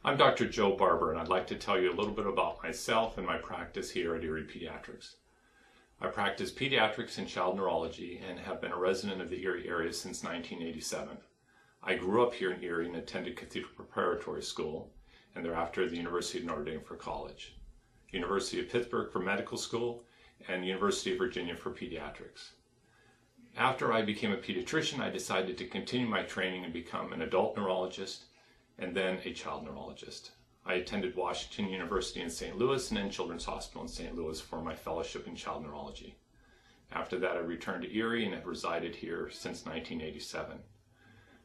I'm Dr. Joe Barber, and I'd like to tell you a little bit about myself and my practice here at Erie Pediatrics. I practice pediatrics and child neurology and have been a resident of the Erie area since 1987. I grew up here in Erie and attended Cathedral Preparatory School, and thereafter the University of Notre Dame for college, University of Pittsburgh for medical school, and University of Virginia for pediatrics. After I became a pediatrician, I decided to continue my training and become an adult neurologist and then a child neurologist. I attended Washington University in St. Louis and then Children's Hospital in St. Louis for my fellowship in child neurology. After that, I returned to Erie and have resided here since 1987.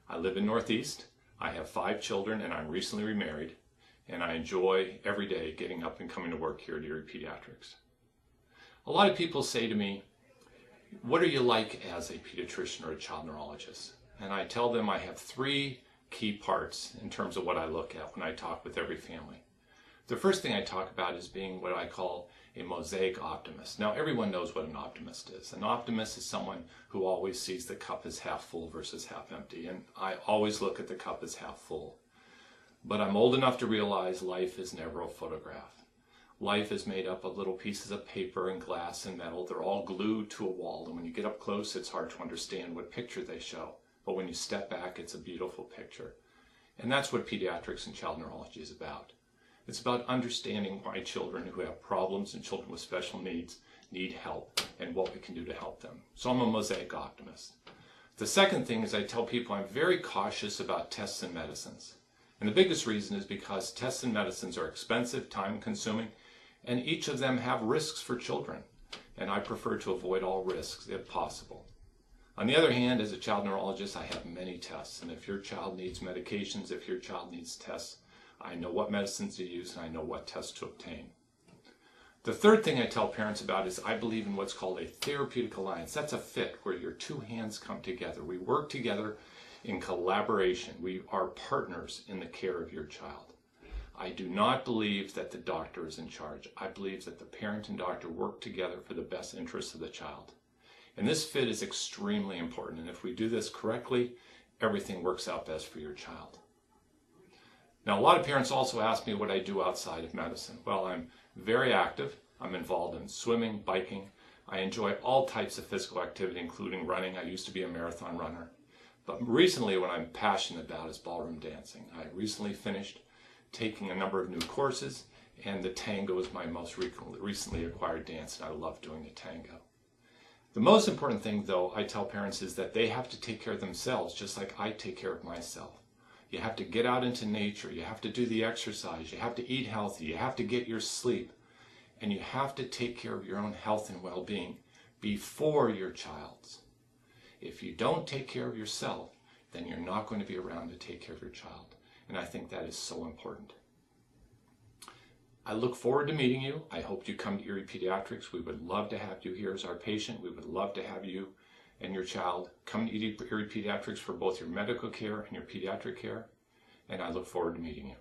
I live in Northeast. I have 5 children and I'm recently remarried, and I enjoy every day getting up and coming to work here at Erie Pediatrics. A lot of people say to me, what are you like as a pediatrician or a child neurologist? And I tell them I have 3 key parts in terms of what I look at when I talk with every family. The first thing I talk about is being what I call a mosaic optimist. Now, everyone knows what an optimist is. An optimist is someone who always sees the cup as half full versus half empty, and I always look at the cup as half full. But I'm old enough to realize life is never a photograph. Life is made up of little pieces of paper and glass and metal. They're all glued to a wall, and when you get up close, it's hard to understand what picture they show. But when you step back, it's a beautiful picture. And that's what pediatrics and child neurology is about. It's about understanding why children who have problems and children with special needs need help and what we can do to help them. So I'm a mosaic optimist. The second thing is I tell people I'm very cautious about tests and medicines. And the biggest reason is because tests and medicines are expensive, time-consuming, and each of them have risks for children. And I prefer to avoid all risks if possible. On the other hand, as a child neurologist, I have many tests. And if your child needs medications, if your child needs tests, I know what medicines to use and I know what tests to obtain. The third thing I tell parents about is I believe in what's called a therapeutic alliance. That's a fit where your 2 hands come together. We work together in collaboration. We are partners in the care of your child. I do not believe that the doctor is in charge. I believe that the parent and doctor work together for the best interests of the child. And this fit is extremely important. And if we do this correctly, everything works out best for your child. Now, a lot of parents also ask me what I do outside of medicine. Well, I'm very active. I'm involved in swimming, biking. I enjoy all types of physical activity, including running. I used to be a marathon runner. But recently, what I'm passionate about is ballroom dancing. I recently finished taking a number of new courses, and the tango is my most recently acquired dance, and I love doing the tango. The most important thing, though, I tell parents is that they have to take care of themselves just like I take care of myself. You have to get out into nature, you have to do the exercise, you have to eat healthy, you have to get your sleep, and you have to take care of your own health and well-being before your child's. If you don't take care of yourself, then you're not going to be around to take care of your child. And I think that is so important. I look forward to meeting you. I hope you come to Erie Pediatrics. We would love to have you here as our patient. We would love to have you and your child come to Erie Pediatrics for both your medical care and your pediatric care. And I look forward to meeting you.